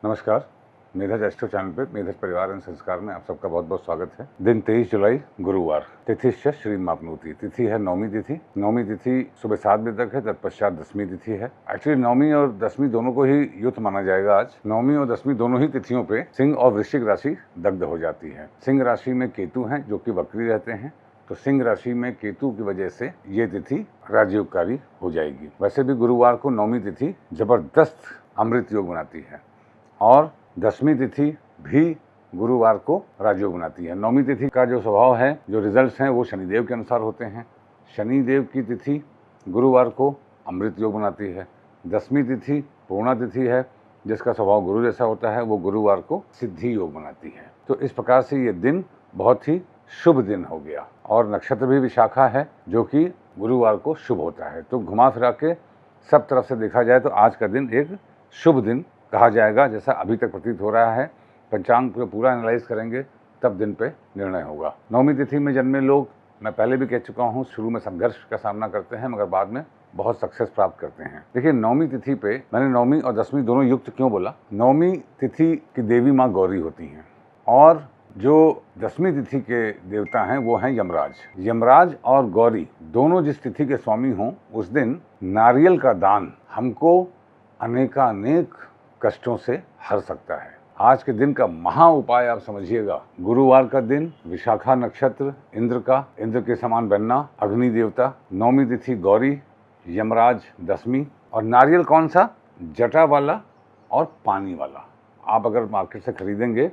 नमस्कार, मेधज astro channel पे मेधज परिवार एवं संस्कार में आप सबका बहुत बहुत स्वागत है। दिन 23 जुलाई गुरुवार, तिथिश्च श्रीमापनोति, तिथि है नौमी तिथि। नौमी तिथि सुबह 7 बजे तक है, तत्पश्चात 10वीं तिथि है। एक्चुअली नौमी और 10वीं दोनों को ही युक्त माना जाएगा। आज नौमी और 10वीं दोनों ही तिथियों पे सिंह और वृश्चिक राशि दग्ध हो जाती है। सिंह राशि में केतु हैं जो कि वक्री रहते हैं, तो सिंह राशि में केतु की वजह से ये तिथि राजयोगकारी हो जाएगी। वैसे भी गुरुवार को नौमी तिथि जबरदस्त अमृत योग बनाती है और 10वीं तिथि भी गुरुवार को राजयोग बनाती है। नौमी तिथि का जो स्वभाव है, जो रिजल्ट्स हैं, वो शनिदेव के अनुसार होते हैं। शनिदेव की तिथि गुरुवार को अमृत योग बनाती है। 10वीं तिथि पूर्णा तिथि है जिसका स्वभाव गुरु जैसा होता है, वो गुरुवार को सिद्धि योग बनाती है। तो इस प्रकार से ये दिन बहुत ही शुभ दिन हो गया और नक्षत्र भी विशाखा है जो कि गुरुवार को शुभ होता है। तो घुमा फिरा के सब तरफ से देखा जाए तो आज का दिन एक शुभ दिन कहा जाएगा, जैसा अभी तक प्रतीत हो रहा है। पंचांग को पूरा एनालाइज करेंगे तब दिन पे निर्णय होगा। नौमी तिथि में जन्मे लोग, मैं पहले भी कह चुका हूँ, शुरू में संघर्ष का सामना करते हैं मगर बाद में बहुत सक्सेस प्राप्त करते हैं। देखिए, नौमी तिथि पे मैंने नौमी और 10वीं दोनों युक्त क्यों बोला। नौमी तिथि की देवी माँ गौरी होती हैं और जो 10वीं तिथि के देवता हैं वो हैं यमराज। यमराज और गौरी दोनों जिस तिथि के स्वामी हों, उस दिन नारियल का दान हमको अनेकानेक कष्टों से हर सकता है। आज के दिन का महा उपाय आप समझिएगा। गुरुवार का दिन, विशाखा नक्षत्र, इंद्र के समान बनना, अग्नि देवता, नौमी तिथि गौरी, यमराज 10वीं, और नारियल कौन सा, जटा वाला और पानी वाला। आप अगर मार्केट से खरीदेंगे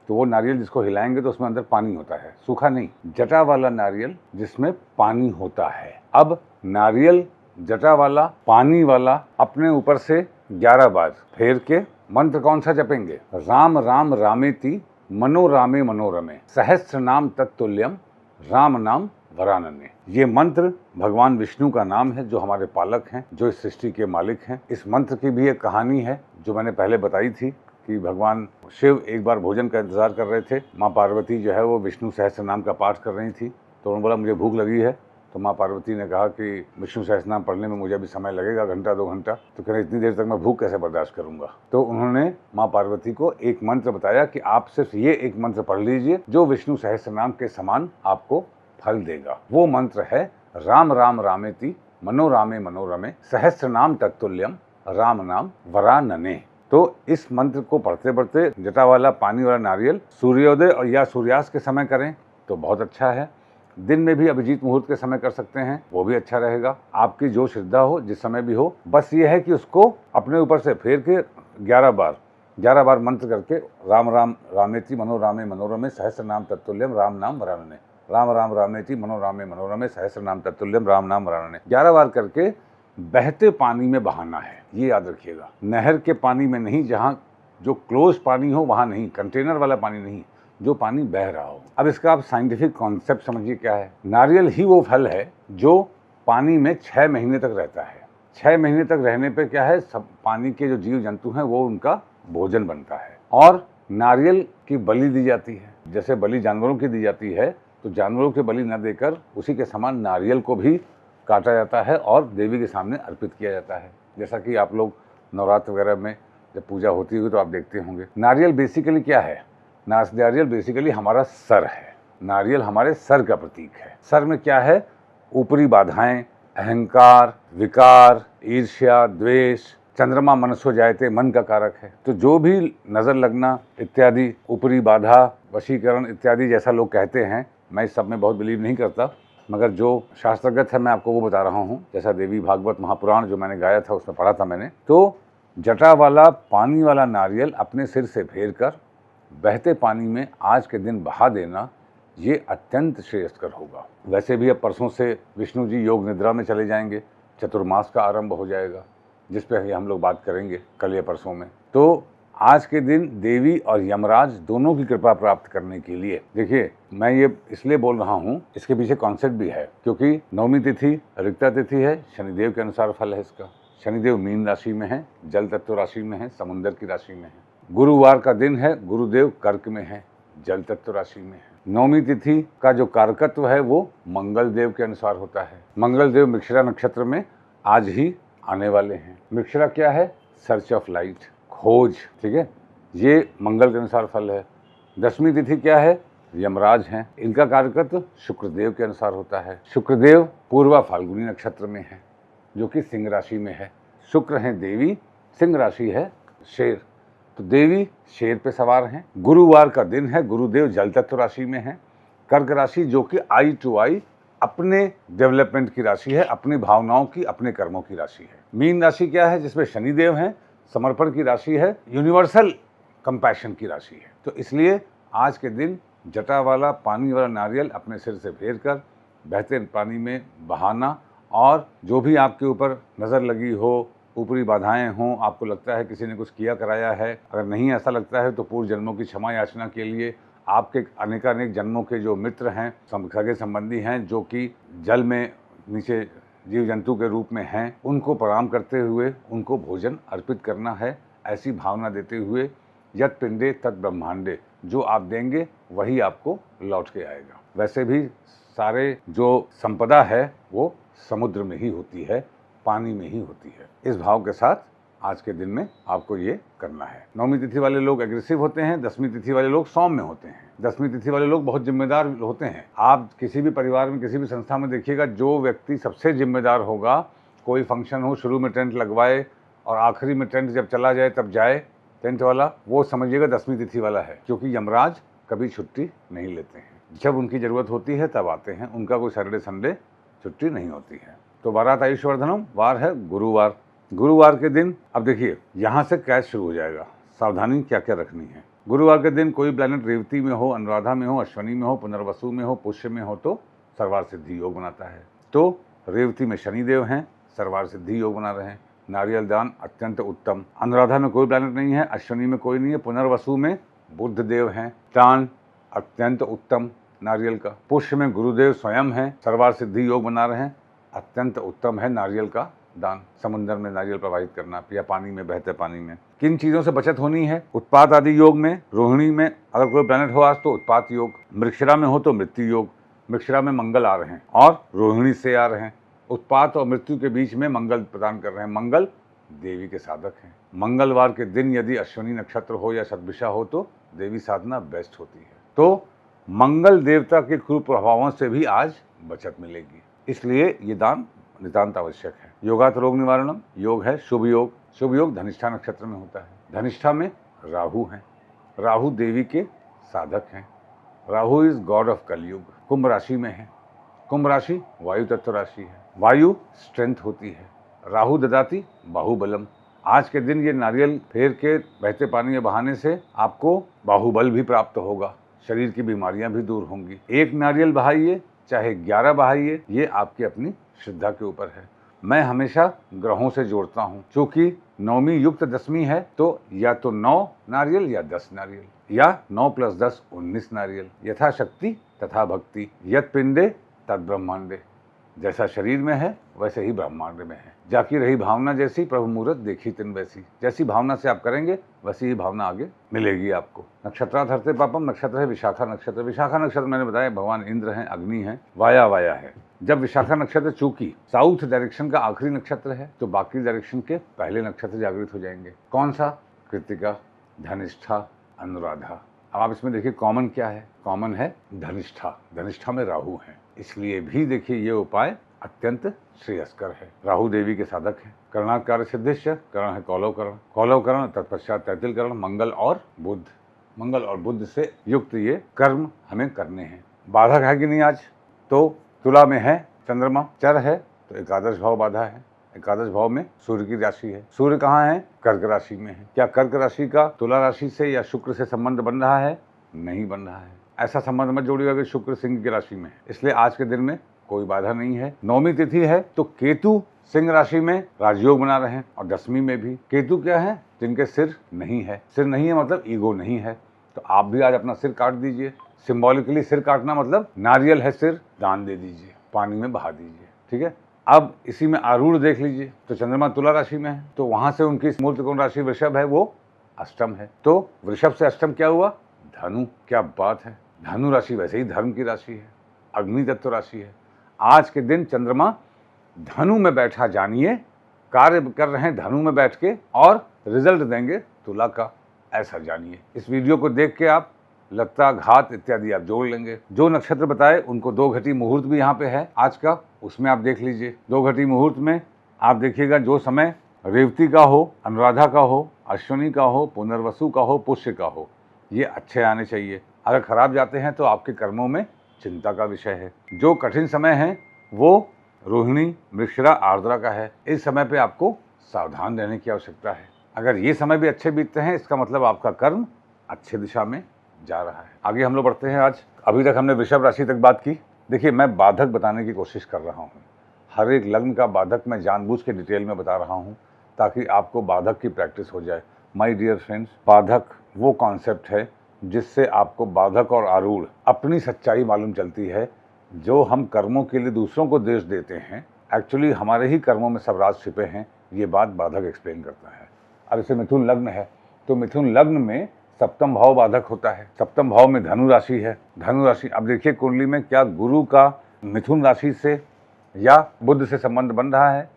तो वो नारियल जिसको हिलाएंगे तो उसमें अंदर पानी होता है, सूखा नहीं, जटा वाला नारियल जिसमें पानी होता है। अब नारियल जटा वाला, पानी वाला अपने ऊपर से 11 बार फेर के मंत्र कौन सा जपेंगे, राम राम रामेति मनोरामे मनोरमे सहस्र नाम तत्तुल्यम राम नाम वरानने। ये मंत्र भगवान विष्णु का नाम है जो हमारे पालक हैं, जो इस सृष्टि के मालिक हैं। इस मंत्र की भी एक कहानी है जो मैंने पहले बताई थी कि भगवान शिव एक बार भोजन का इंतजार कर रहे थे। माँ पार्वती जो है वो विष्णु सहस्र नाम का पाठ कर रही थी, तो उन्होंने बोला मुझे भूख लगी है। तो माँ पार्वती ने कहा कि विष्णु सहस्र नाम पढ़ने में मुझे अभी समय लगेगा, घंटा 2 घंटा। तो कह रहे इतनी देर तक मैं भूख कैसे बर्दाश्त करूंगा। तो उन्होंने माँ पार्वती को एक मंत्र बताया कि आप सिर्फ ये एक मंत्र पढ़ लीजिए जो विष्णु सहस्र नाम के समान आपको फल देगा। वो मंत्र है राम राम रामेति मनोरामे मनोरमे सहस्र नाम तत्तुल्यम राम नाम वरानने। तो इस मंत्र को पढ़ते पढ़ते जटा वाला, पानी वाला नारियल सूर्योदय और या सूर्यास्त के समय करें तो बहुत अच्छा है। दिन में भी अभिजीत मुहूर्त के समय कर सकते हैं, वो भी अच्छा रहेगा। आपकी जो श्रद्धा हो, जिस समय भी हो, बस ये है कि उसको अपने ऊपर से फेर के 11 बार मंत्र करके राम राम रामेति मनोरामे मनोरमे सहस्र नाम तत्तुल्यम राम नाम वरानने, राम राम रामेति मनोरामे मनोरमे सहस्र नाम तत्तुल्यम राम नाम वरानने 11 बार करके बहते पानी में बहाना है। ये याद रखिएगा, नहर के पानी में नहीं, जहाँ जो क्लोज पानी हो वहाँ नहीं, कंटेनर वाला पानी नहीं, जो पानी बह रहा हो। अब इसका आप साइंटिफिक कॉन्सेप्ट समझिए क्या है। नारियल ही वो फल है जो पानी में 6 महीने तक रहता है। 6 महीने तक रहने पे क्या है, सब पानी के जो जीव जंतु हैं वो उनका भोजन बनता है और नारियल की बलि दी जाती है। जैसे बलि जानवरों की दी जाती है, तो जानवरों की बलि न देकर उसी के समान नारियल को भी काटा जाता है और देवी के सामने अर्पित किया जाता है। जैसा कि आप लोग नवरात्र वगैरह में जब पूजा होती होगी तो आप देखते होंगे। नारियल बेसिकली क्या है, नारियल बेसिकली हमारा सर है। नारियल हमारे सर का प्रतीक है। सर में क्या है, ऊपरी बाधाएं, अहंकार, विकार, ईर्ष्या, द्वेष। चंद्रमा मनसो जायते, मन का कारक है। तो जो भी नजर लगना इत्यादि, ऊपरी बाधा, वशीकरण इत्यादि जैसा लोग कहते हैं, मैं इस सब में बहुत बिलीव नहीं करता, मगर जो शास्त्रगत है मैं आपको वो बता रहा हूँ। जैसा देवी भागवत महापुराण जो मैंने गाया था उसमें पढ़ा था मैंने। तो जटा वाला, पानी वाला नारियल अपने सिर से फेर कर बहते पानी में आज के दिन बहा देना, ये अत्यंत श्रेयस्कर होगा। वैसे भी अब परसों से विष्णु जी योग निद्रा में चले जाएंगे, चतुर्मास का आरंभ हो जाएगा, जिस पे हम लोग बात करेंगे कल या परसों में। तो आज के दिन देवी और यमराज दोनों की कृपा प्राप्त करने के लिए, देखिए मैं ये इसलिए बोल रहा हूँ, इसके पीछे कॉन्सेप्ट भी है, क्योंकि नौमी तिथि रिक्ता तिथि है, शनिदेव के अनुसार फल है इसका। शनिदेव मीन राशि में है, जल तत्व राशि में है, समुद्र की राशि में है। गुरुवार का दिन है, गुरुदेव कर्क में है, जल तत्व राशि में है। नौमी तिथि का जो कारकत्व है वो मंगल देव के अनुसार होता है। मंगल देव मृगशिरा नक्षत्र में आज ही आने वाले हैं। मृगशिरा क्या है, सर्च ऑफ लाइट, खोज, ठीक है। ये मंगल के अनुसार फल है। दसवीं तिथि क्या है? यमराज हैं। इनका कार्यकर्ता शुक्रदेव के अनुसार होता है। शुक्रदेव पूर्वा फाल्गुनी नक्षत्र में है, जो कि सिंह राशि में है। शुक्र हैं देवी, सिंह राशि है शेर, तो देवी शेर पे सवार हैं। गुरुवार का दिन है, गुरुदेव जल तत्व राशि में है। कर्क राशि जो कि आई टू आई अपने डेवलपमेंट की राशि है, अपनी भावनाओं की, अपने कर्मों की राशि है। मीन राशि क्या है? जिसमें शनिदेव हैं, समर्पण की राशि है, यूनिवर्सल कंपैशन की राशि है। तो इसलिए आज के दिन जटा वाला पानी वाला नारियल अपने सिर से फेर कर बहते पानी में बहाना, और जो भी आपके ऊपर नज़र लगी हो, ऊपरी बाधाएं हों, आपको लगता है किसी ने कुछ किया कराया है, अगर नहीं ऐसा लगता है तो पूर्व जन्मों की क्षमा याचना के लिए आपके अनेकानेक जन्मों के जो मित्र हैं, सगे संबंधी हैं, जो कि जल में नीचे जीव जंतु के रूप में हैं, उनको प्रणाम करते हुए उनको भोजन अर्पित करना है। ऐसी भावना देते हुए यत् पिंडे तत् ब्रह्मांडे, जो आप देंगे वही आपको लौट के आएगा। वैसे भी सारे जो संपदा है वो समुद्र में ही होती है, पानी में ही होती है। इस भाव के साथ आज के दिन में आपको ये करना है। नौवीं तिथि वाले लोग एग्रेसिव होते हैं, दसवीं तिथि वाले लोग सौम्य होते हैं। दसवीं तिथि वाले लोग बहुत जिम्मेदार होते हैं। आप किसी भी परिवार में, किसी भी संस्था में देखिएगा, जो व्यक्ति सबसे जिम्मेदार होगा, कोई फंक्शन हो, शुरू में टेंट लगवाए और आखिरी में टेंट जब चला जाए तब जाए टेंट वाला, वो समझिएगा दसवीं तिथि वाला है, क्योंकि यमराज कभी छुट्टी नहीं लेते हैं। जब उनकी ज़रूरत होती है तब आते हैं, उनका कोई सैटरडे संडे छुट्टी नहीं होती है। तो वारात आयुष्वर्धनम, वार है गुरुवार। गुरुवार के दिन अब देखिए यहाँ से कैच शुरू हो जाएगा, सावधानी क्या क्या रखनी है। गुरुवार के दिन कोई प्लैनेट रेवती में हो, अनुराधा में हो, अश्वनी में हो, पुनर्वसु में हो, पुष्य में हो तो सर्वार सिद्धि योग बनाता है। तो रेवती में शनिदेव हैं, सर्वार सिद्धि योग बना रहे हैं। नारियल दान अत्यंत उत्तम। अनुराधा में कोई प्लैनेट नहीं है, अश्वनी में कोई नहीं है, पुनर्वसु में बुध देव हैं, दान अत्यंत उत्तम नारियल का। पुष्य में गुरुदेव स्वयं हैं, सर्वार सिद्धि योग बना रहे हैं, अत्यंत उत्तम है नारियल का दान। समुद्र में नारियल प्रवाहित करना या पानी में, बहते पानी में। किन चीज़ों से बचत होनी है? उत्पात आदि योग में, रोहिणी में अगर कोई प्लैनेट हो आज तो उत्पात योग, मृगशिरा में हो तो मृत्यु योग। मृगशिरा में मंगल आ रहे हैं और रोहिणी से आ रहे हैं, उत्पात और मृत्यु के बीच में मंगल प्रदान कर रहे हैं। मंगल देवी के साधक हैं। मंगलवार के दिन यदि अश्वनी नक्षत्र हो या शतभिषा हो तो देवी साधना बेस्ट होती है। तो मंगल देवता के कुप्रभावों से भी आज बचत मिलेगी, इसलिए ये दान नितांत आवश्यक है। योगात रोग निवारणम, योग है शुभ योग। शुभ योग धनिष्ठा नक्षत्र में होता है। धनिष्ठा में राहु हैं, राहु देवी के साधक हैं। राहु इज गॉड ऑफ कलयुग। कुंभ राशि में है, कुंभ राशि वायु तत्व राशि है। वायु स्ट्रेंथ होती है, राहु ददाती बाहुबलम। आज के दिन ये नारियल फेर के बहते पानी में बहाने से आपको बाहुबल भी प्राप्त होगा, शरीर की बीमारियां भी दूर होंगी। एक नारियल बहाइए चाहे 11 बहाइए, ये आपकी अपनी श्रद्धा के ऊपर है। मैं हमेशा ग्रहों से जोड़ता हूँ, क्योंकि नौवीं युक्त दसवीं है तो या तो 9 नारियल या 10 नारियल या 9 + 10 19 नारियल। यथाशक्ति तथा भक्ति, यत् पिंडे तत् ब्रह्मांडे। जैसा शरीर में है वैसे ही ब्रह्मांड में है। जाकी रही भावना जैसी, प्रभु मुहूर्त देखी तिन वैसी। जैसी भावना से आप करेंगे वैसी ही भावना आगे मिलेगी आपको। नक्षत्रार्थ हरते पापम, नक्षत्र है विशाखा नक्षत्र। विशाखा नक्षत्र मैंने बताया भगवान इंद्र हैं, अग्नि है, वाया वाया है। जब विशाखा नक्षत्र चूंकि साउथ डायरेक्शन का आखिरी नक्षत्र है तो बाकी डायरेक्शन के पहले नक्षत्र जागृत हो जाएंगे। कौन सा? कृतिका, धनिष्ठा, अनुराधा। अब आप इसमें देखिए कॉमन क्या है? कॉमन है धनिष्ठा। धनिष्ठा में राहु है, इसलिए भी देखिए ये उपाय अत्यंत श्रेयस्कर है। राहु देवी के साधक है। करणाकार सिद्धिश्य, करण है कौलवकरण, कौलवकरण तत्पश्चात तैतिलकरण। मंगल और बुध, मंगल और बुध से युक्त ये कर्म हमें करने हैं। बाधक है कि नहीं आज? तो तुला में है चंद्रमा, चर है तो एकादश भाव बाधा है। एकादश भाव में सूर्य की राशि है। सूर्य कहाँ है? कर्क राशि में है। क्या कर्क राशि का तुला राशि से या शुक्र से संबंध बन रहा है? नहीं बन रहा है। ऐसा संबंध मत जोड़िएगा कि शुक्र सिंह की राशि में है, इसलिए आज के दिन में कोई बाधा नहीं है। नौवीं तिथि है तो केतु सिंह राशि में राजयोग बना रहे हैं, और 10वीं में भी केतु क्या है? जिनके सिर नहीं है। सिर नहीं है मतलब ईगो नहीं है, तो आप भी आज अपना सिर काट दीजिए। सिंबॉलिकली सिर काटना मतलब नारियल है सिर, दान दे दीजिए, पानी में बहा दीजिए, ठीक है। अब इसी में आरूढ़ देख लीजिए, तो चंद्रमा तुला राशि में है, तो वहां से उनकी मूल त्रिकोण राशि वृषभ है, वो अष्टम है। तो वृषभ से अष्टम क्या हुआ? धनु। क्या बात है! धनु राशि वैसे ही धर्म की राशि है, अग्नि तत्व राशि है। आज के दिन चंद्रमा धनु में बैठा, जानिए कार्य कर रहे हैं धनु में बैठ के, और रिजल्ट देंगे तुला का। ऐसा जानिए। इस वीडियो को देख के आप लत्ता, घात इत्यादि आप जोड़ लेंगे। जो नक्षत्र बताए उनको 2 घटी मुहूर्त भी यहाँ पे है आज का, उसमें आप देख लीजिए। 2 घटी मुहूर्त में आप देखिएगा जो समय रेवती का हो, अनुराधा का हो, अश्विनी का हो, पुनर्वसु का हो, पुष्य का हो, ये अच्छे आने चाहिए। अगर खराब जाते हैं तो आपके कर्मों में चिंता का विषय है। जो कठिन समय है वो रोहिणी, मृगशिरा, आर्द्रा का है। इस समय पे आपको सावधान रहने की आवश्यकता है। अगर ये समय भी अच्छे बीतते हैं इसका मतलब आपका कर्म अच्छे दिशा में जा रहा है। आगे हम लोग बढ़ते हैं। आज अभी तक हमने वृषभ राशि तक बात की। देखिए, मैं बाधक बताने की कोशिश कर रहा हूँ। हर एक लग्न का बाधक मैं जानबूझ के डिटेल में बता रहा हूँ ताकि आपको बाधक की प्रैक्टिस हो जाए। माय डियर फ्रेंड्स, बाधक वो कॉन्सेप्ट है जिससे आपको बाधक और आरूढ़ अपनी सच्चाई मालूम चलती है। जो हम कर्मों के लिए दूसरों को दोष देते हैं, एक्चुअली हमारे ही कर्मों में सब राज छिपे हैं। ये बात बाधक एक्सप्लेन करता है। अब जैसे मिथुन लग्न है तो मिथुन लग्न में सप्तम भाव बाधक होता है। सप्तम भाव में धनु राशि है। धनु राशि, अब देखिए कुंडली में क्या गुरु का मिथुन राशि से या बुध से संबंध बन रहा है।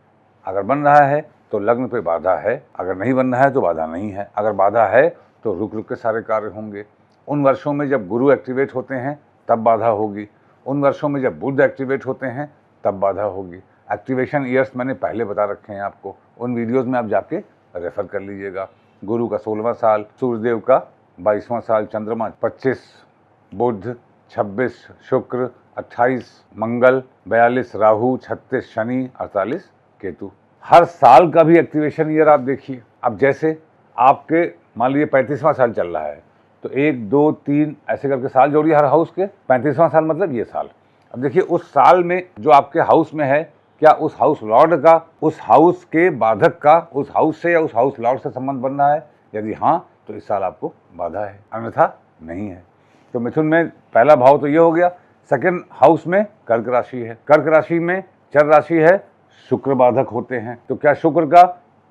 अगर बन रहा है तो लग्न पे बाधा है, अगर नहीं बन रहा है तो बाधा नहीं है। अगर बाधा है तो रुक रुक के सारे कार्य होंगे। उन वर्षों में जब गुरु एक्टिवेट होते हैं तब बाधा होगी। उन वर्षों में जब बुध एक्टिवेट होते हैं तब बाधा होगी। एक्टिवेशन ईयर्स मैंने पहले बता रखे हैं आपको, उन वीडियोस में आप जाके रेफर कर लीजिएगा। गुरु का 16वां साल, सूर्यदेव का 22वां साल, चंद्रमा 25, बुध 26, शुक्र 28, मंगल 42, राहु 36, शनि 48, केतु। हर साल का भी एक्टिवेशन ईयर आप देखिए। अब जैसे आपके मान लीजिए 35वां साल चल रहा है तो 1, 2, 3 ऐसे करके साल जोड़िए हर हाउस के। 35वां साल मतलब ये साल। अब देखिए उस साल में जो आपके हाउस में है, क्या उस हाउस लॉर्ड का, उस हाउस के बाधक का उस हाउस से या उस हाउस लॉर्ड से संबंध बन रहा है? यदि हाँ तो इस साल आपको बाधा है, अन्यथा नहीं है। तो मिथुन में पहला भाव तो ये हो गया। सेकंड हाउस में कर्क राशि है। कर्क राशि में चर राशि है, शुक्र बाधक होते हैं। तो क्या शुक्र का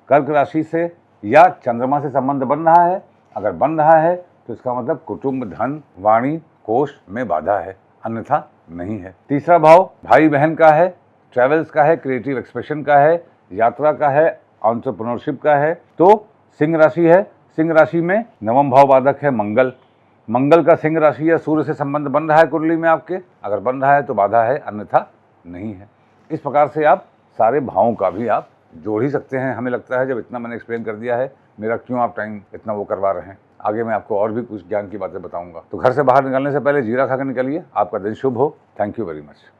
कर्क राशि से या चंद्रमा से संबंध बन रहा है? अगर बन रहा है तो इसका मतलब कुटुंब, धन, वाणी, कोष में बाधा है, अन्यथा नहीं है। तीसरा भाव भाई बहन का है, ट्रैवल्स का है, क्रिएटिव एक्सप्रेशन का है, यात्रा का है, एंटरप्रेन्योरशिप का है। तो सिंह राशि है। सिंह राशि में 9वां भाव बाधक है मंगल। मंगल का सिंह राशि या सूर्य से संबंध बन रहा है कुंडली में आपके? अगर बन रहा है तो बाधा है, अन्यथा नहीं है। इस प्रकार से आप सारे भावों का भी आप जोड़ ही सकते हैं। हमें लगता है जब इतना मैंने एक्सप्लेन कर दिया है, मेरा क्यों आप टाइम इतना वो करवा रहे हैं। आगे मैं आपको और भी कुछ ज्ञान की बातें बताऊंगा। तो घर से बाहर निकलने से पहले जीरा खा कर निकलिए। आपका दिन शुभ हो। Thank you very much.